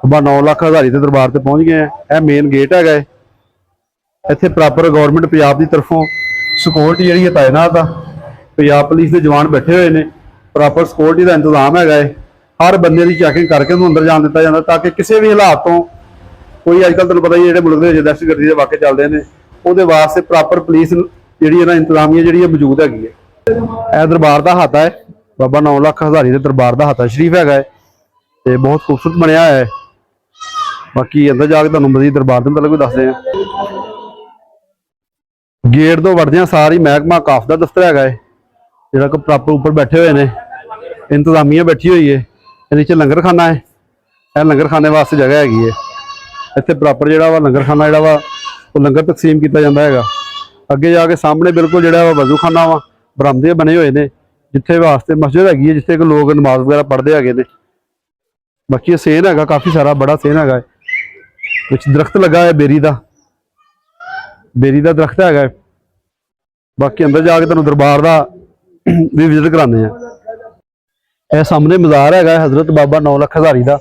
बाबा 9 लाख हज़ारी के दरबार से पहुँच गए हैं। यह मेन गेट है, इत्थे प्रॉपर गौरमेंट पंजाब की तरफों सिक्योरिटी जी तैनात आ। पंजाब पुलिस के जवान बैठे हुए हैं, प्रॉपर सिक्योरिटी का इंतजाम है। हर बंदे की चैकिंग करके उन्होंने अंदर जान दिता जाता, ताकि किसी भी हालात तो कोई अजकल तुहानूं पता ही जो मुल्क के दहशतगर्दी के वाक़े चलते हैं, वो वास्ते प्रॉपर पुलिस जी इंतजामिया जी मौजूद हैगी है। यह दरबार का हाता है, बाबा 9 लाख हज़ारी के दरबार का हाता शरीफ है, तो बहुत खूबसूरत बनया है। बाकी अंदर जाके तुहानूं मजीद दरबार के मतलब भी दसदे हैं। गेट तो वड़दियां सारी महकमा काफ का दफ्तर है, जो प्रॉपर उपर बैठे हुए हैं, इंतजामिया बैठी हुई है। नीचे लंगर खाना है, यह लंगर खाने वास्ते जगह हैगी है। इत्थे प्रॉपर जो लंगर खाना जो वो लंगर तकसीम किया जाता है। अगे जाके सामने बिल्कुल जो वजू खाना वा बरामदे बने हुए हैं, जिथे वास्ते मस्जिद हैगी है, जिथे लोग नमाज वगैरह पढ़ते हैं। बाकी सेन है काफ़ी सारा, बड़ा सेन है। कुछ दरख्त लगा है बेरी का दरख्त है। बाकी अंदर जाके तुहानूं दरबार का भी विजिट कराने हैं। यह सामने मज़ार है हज़रत बाबा 9 लाख हज़ारी का,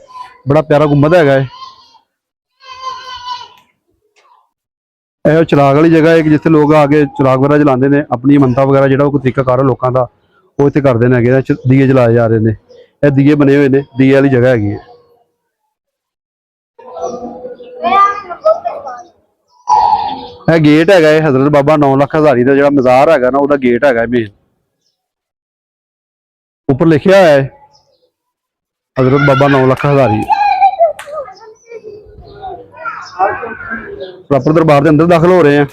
बड़ा प्यारा गुंबद है। यह चिराग वाली जगह है जिथे लोग आके चिराग वगैरह जलाते हैं, अपनी मनता वगैरह जो कोई तरीकाकार है लोगों का वो इतने करते हैं। दीए जलाए जा रहे हैं, यह दीए बने हुए हैं, दीए वाली जगह हैगी है। यह गेट है हज़रत बाबा 9 लाख हज़ारी का जो मज़ार है ना, वह गेट है मेन। ऊपर लिखा है हज़रत बाबा 9 लाख हज़ारी। प्रॉपर दरबार के अंदर दाखिल हो रहे हैं,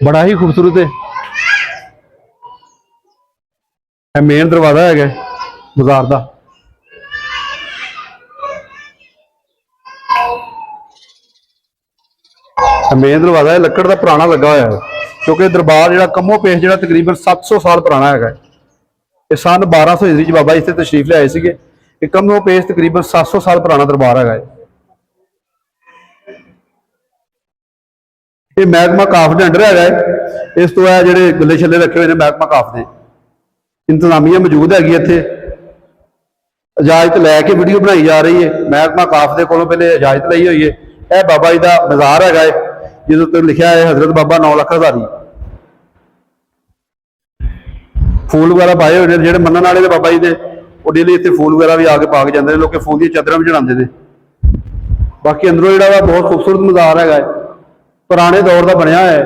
बड़ा ही खूबसूरत है। मेन दरवाजा है बाजार का। मेन दरवाजा है लकड़ का पुराना लगा हुआ है, क्योंकि दरबार जो कमो पेश जो तकरीबन 700 साल पुराना है। सन 1200 ईस्वी बाबा इतने तशरीफ ले आए थे। कमो पेश तकरीबन 700 साल पुराना दरबार है। ये महकमा काफ के अंडर है। इस तो जो गले छले रखे हुए हैं महकमा काफ के, इंतजामिया मौजूद हैगी। इत्थे इजाजत लैके वीडियो बनाई जा रही है। महकमा काफ के कोलों पहले इजाजत ली हुई है। यह बाबा जी का मज़ार है, जिस लिखा है हज़रत बाबा 9 लाख हज़ारी। फूल वगैरह पाए हुए हैं, जो मनने वाले बाबा जी ने वो डेली इतने फूल वगैरह भी आके पा के जाते हैं। लोग फूल दी चादर भी चढ़ाते हैं। बाकी अंदरों जो बहुत खूबसूरत मज़ार है, पुराने दौर का बनया है।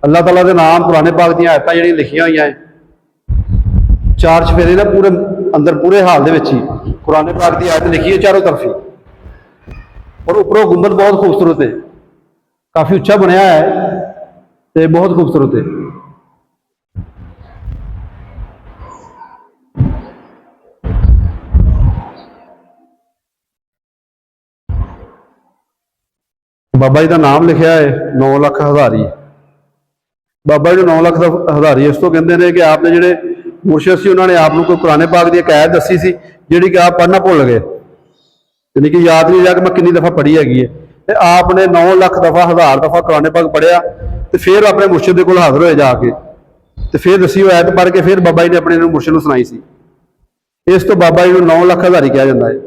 अल्लाह ताला के नाम पुराने पाक दी आयतां जिहड़ियां लिखियां हुई हैं। 4 चफेरे ना पूरे अंदर पूरे हाल दे विच ही कुरान पाक की आयत लिखी है चारों तरफ ही। और उपरों गुंबद बहुत खूबसूरत है, काफ़ी उच्चा बनया है, तो बहुत खूबसूरत है। बाबा जी का नाम लिखा है 9 लाख हज़ारी। बाबा जी 9 लाख हज़ारी इस तो कहते हैं कि आपने जोड़े मुर्शद से उन्होंने आपको कोई कुरान पाक की एक आयत दसी सी जी कि आप पढ़ना भुल गए, यानी कि याद नहीं रहा कि मैं कितनी दफ़ा पढ़ी हैगी। तो आपने 9 लाख दफ़ा 1000 दफ़ा कुरान पाक पढ़िया, तो फिर अपने मुर्शद के कोल हाजिर होए जाके, तो फिर दसी आयत पढ़ के फिर बाबा जी ने अपने मुर्शद को सुनाई सी। इस तो बाबा जी को 9 लाख हज़ारी कहा जाता है।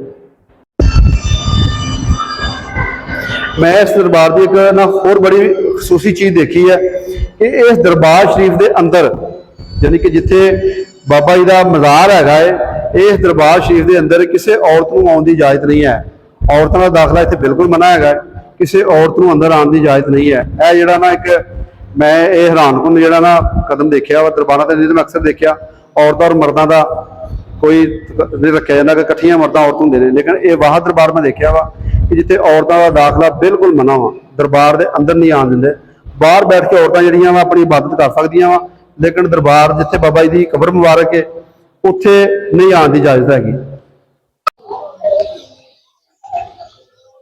मैं इस दरबार की एक ना होर बड़ी खसूसी चीज़ देखी है कि इस दरबार शरीफ के अंदर, यानी कि जिथे बाबा जी का मज़ार है, इस दरबार शरीफ के अंदर किसी औरत को आने की इजाजत नहीं है। औरतों का दाखला इतने बिल्कुल मना है, किसी औरत को अंदर आने की इजाजत नहीं है। यह जोड़ा ना एक मैं ये हैरानकुन जो ना कदम देखा वा दरबार से, मैं अक्सर देखा औरतों और मर्दों का कोई नहीं रखा जाता कि कट्ठियां मर्द औरत होंगे ने, लेकिन ये वाह दरबार मैं देखा वा कि जिथे औरतों का दाखला बिल्कुल मना वा, दरबार के अंदर नहीं आने देंगे। बाहर बैठ के औरतां जिहड़ियां वा अपनी इबादत कर सकदियां वा, लेकिन दरबार जिथे बाबा जी की कबर मुबारक है उत्थे नहीं आने की इजाजत हैगी।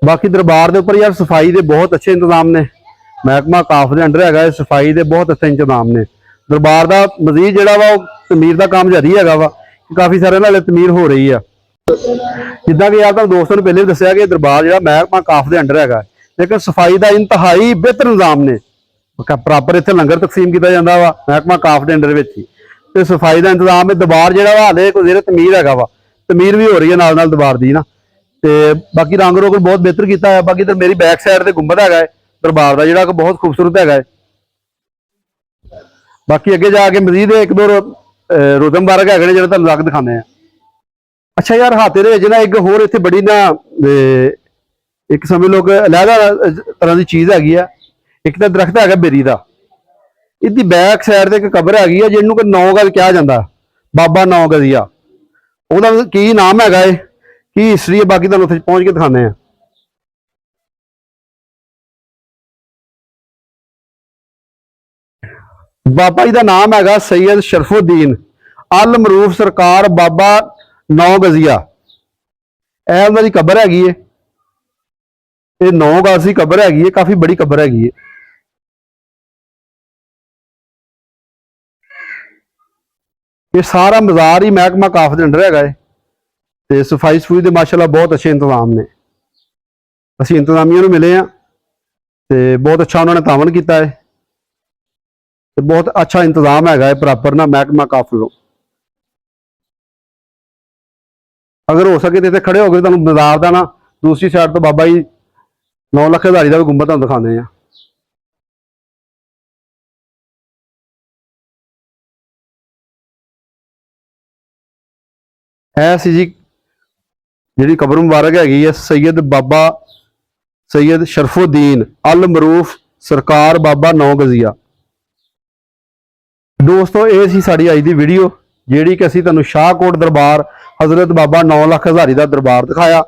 बाकी दरबार के उपर यार सफाई के बहुत अच्छे इंतजाम ने, महकमा काफ के अंडर है, सफाई के बहुत अच्छे इंतजाम ने। दरबार का मजीद जोड़ा वा तमीर का काम जारी है वा, काफ़ी सारे नाले तमीर हो रही है। जिदा कि यार तुम दोस्तों ने पहले भी दसिया कि दरबार जो महकमा काफ के अंडर है, लेकिन सफाई का इंतहाई बेहतर निजाम ने। प्रॉपर इतने लंगर तकसीम किया जाता वा महकमा काफ के अंडर ही, तो सफाई का इंतजाम है। दरबार जो हाले कोई जेर तमीर है वा, तमीर भी हो रही है नाल नाल दरबार की ना। ਤੇ ਬਾਕੀ ਰੰਗ ਰੋਗਨ ਬਹੁਤ ਬਿਹਤਰ ਕੀਤਾ ਹੈ। ਬਾਕੀ ਤੇ ਮੇਰੀ ਬੈਕ ਸਾਈਡ ਤੇ ਗੁੰਬਦ ਹੈਗਾ ਹੈ ਦਰਬਾਰ ਦਾ, ਜਿਹੜਾ ਕਿ ਬਹੁਤ ਖੂਬਸੂਰਤ ਹੈਗਾ ਹੈ। ਬਾਕੀ ਅੱਗੇ ਜਾ ਕੇ ਮਜ਼ੀਦ ਇੱਕ ਦੋ ਰੁਦਮ ਬਾਰਕ ਹੈਗੇ ਨੇ, ਜਿਹੜੇ ਤੁਹਾਨੂੰ ਲੱਗ ਦਿਖਾਉਂਦੇ ਆ। ਅੱਛਾ ਯਾਰ, ਹਾਤੇ ਦੇ ਵਿੱਚ ਨਾ ਇੱਕ ਹੋਰ ਇੱਥੇ ਬੜੀ ਨਾ ਇੱਕ ਸਮੇਂ ਲੋਕ ਅਲੱਗਾ ਤਰ੍ਹਾਂ ਦੀ ਚੀਜ਼ ਹੈਗੀ ਆ। ਇੱਕ ਤਾਂ ਦਰਖਤ ਹੈਗਾ ਬੇਰੀ ਦਾ, ਇਹਦੀ ਬੈਕ ਸਾਈਡ ਤੇ ਇੱਕ ਕਬਰ ਹੈਗੀ ਆ ਜਿਹਨੂੰ ਕਿ 9 ਗਜ਼ ਕਿਹਾ ਜਾਂਦਾ, ਬਾਬਾ 9 ਗਜ਼ੀਆ। ਉਹਦਾ ਕੀ ਨਾਮ ਹੈਗਾ ਏ, ਕੀ ਹਿਸਟਰੀ ਹੈ, ਬਾਕੀ ਤੁਹਾਨੂੰ ਉੱਥੇ ਪਹੁੰਚ ਕੇ ਦਿਖਾਉਂਦੇ ਆ। ਬਾਬਾ ਜੀ ਦਾ ਨਾਮ ਹੈਗਾ ਸੈਯਦ ਸ਼ਰਫੁਦੀਨ ਅਲ ਮਰੂਫ ਸਰਕਾਰ ਬਾਬਾ 9 ਗਜ਼ੀਆ। ਇਹ ਉਹਨਾਂ ਦੀ ਕਬਰ ਹੈਗੀ ਏ। ਇਹ 9 ਗਜ਼ ਦੀ ਕਬਰ ਹੈਗੀ ਏ, ਕਾਫੀ ਬੜੀ ਕਬਰ ਹੈਗੀ ਏ। ਇਹ ਸਾਰਾ ਮਜ਼ਾਰ ਹੀ ਮਹਿਕਮਾ ਕਾਫ ਦੇ ਅੰਡਰ ਹੈਗਾ ਏ, ਤੇ ਸਫਾਈ ਸਫੂਈ ਦੇ ਮਾਸ਼ਾਅੱਲਾ ਬਹੁਤ ਅੱਛੇ ਇੰਤਜ਼ਾਮ ਨੇ। ਅਸੀਂ ਇੰਤਜ਼ਾਮੀਆਂ ਨੂੰ ਮਿਲੇ ਆ ਤੇ ਬਹੁਤ ਅੱਛਾ ਉਹਨਾਂ ਨੇ ਤਾਵਨ ਕੀਤਾ ਹੈ, ਤੇ ਬਹੁਤ ਅੱਛਾ ਇੰਤਜ਼ਾਮ ਹੈਗਾ ਹੈ ਪ੍ਰੋਪਰ ਨਾ ਮਹਿਕਮਾ ਕਾਫ ਵੱਲੋਂ। ਅਗਰ ਹੋ ਸਕੇ ਤੇ ਇੱਥੇ ਖੜੇ ਹੋ ਕੇ ਤੁਹਾਨੂੰ ਮਜ਼ਾਰ ਦਾ ਨਾ ਦੂਸਰੀ ਸਾਈਡ ਤੋਂ ਬਾਬਾ ਜੀ 9 ਲੱਖ ਹਜ਼ਾਰੀ ਦਾ ਵੀ ਗੁੰਬਦ ਤੁਹਾਨੂੰ ਦਿਖਾਉਂਦੇ ਆ। ਇਹ ਸੀ ਜੀ ਜਿਹੜੀ ਕਬਰ ਮੁਬਾਰਕ ਹੈਗੀ ਹੈ ਸੈਯਦ ਬਾਬਾ ਸੈਯਦ ਸ਼ਰਫੁਦੀਨ ਅਲ ਮਰੂਫ ਸਰਕਾਰ ਬਾਬਾ 9 ਗਜ਼ੀਆ। ਦੋਸਤੋ, ਇਹ ਸੀ ਸਾਡੀ ਅੱਜ ਦੀ ਵੀਡੀਓ, ਜਿਹੜੀ ਕਿ ਅਸੀਂ ਤੁਹਾਨੂੰ ਸ਼ਾਹਕੋਟ ਦਰਬਾਰ ਹਜ਼ਰਤ ਬਾਬਾ 9 ਲੱਖ ਹਜ਼ਾਰੀ ਦਾ ਦਰਬਾਰ ਦਿਖਾਇਆ,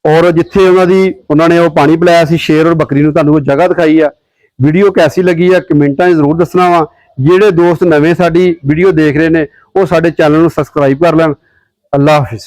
ਔਰ ਜਿੱਥੇ ਉਹਨਾਂ ਨੇ ਉਹ ਪਾਣੀ ਪਿਲਾਇਆ ਸੀ ਸ਼ੇਰ ਔਰ ਬੱਕਰੀ ਨੂੰ, ਤੁਹਾਨੂੰ ਉਹ ਜਗ੍ਹਾ ਦਿਖਾਈ ਆ। ਵੀਡੀਓ ਕੈਸੀ ਲੱਗੀ ਆ ਕਮੈਂਟਾਂ 'ਚ ਜ਼ਰੂਰ ਦੱਸਣਾ ਵਾ। ਜਿਹੜੇ ਦੋਸਤ ਨਵੇਂ ਸਾਡੀ ਵੀਡੀਓ ਦੇਖ ਰਹੇ ਨੇ ਉਹ ਸਾਡੇ ਚੈਨਲ ਨੂੰ ਸਬਸਕ੍ਰਾਈਬ ਕਰ ਲੈਣ। ਅੱਲਾ ਹਾਫਿਜ਼।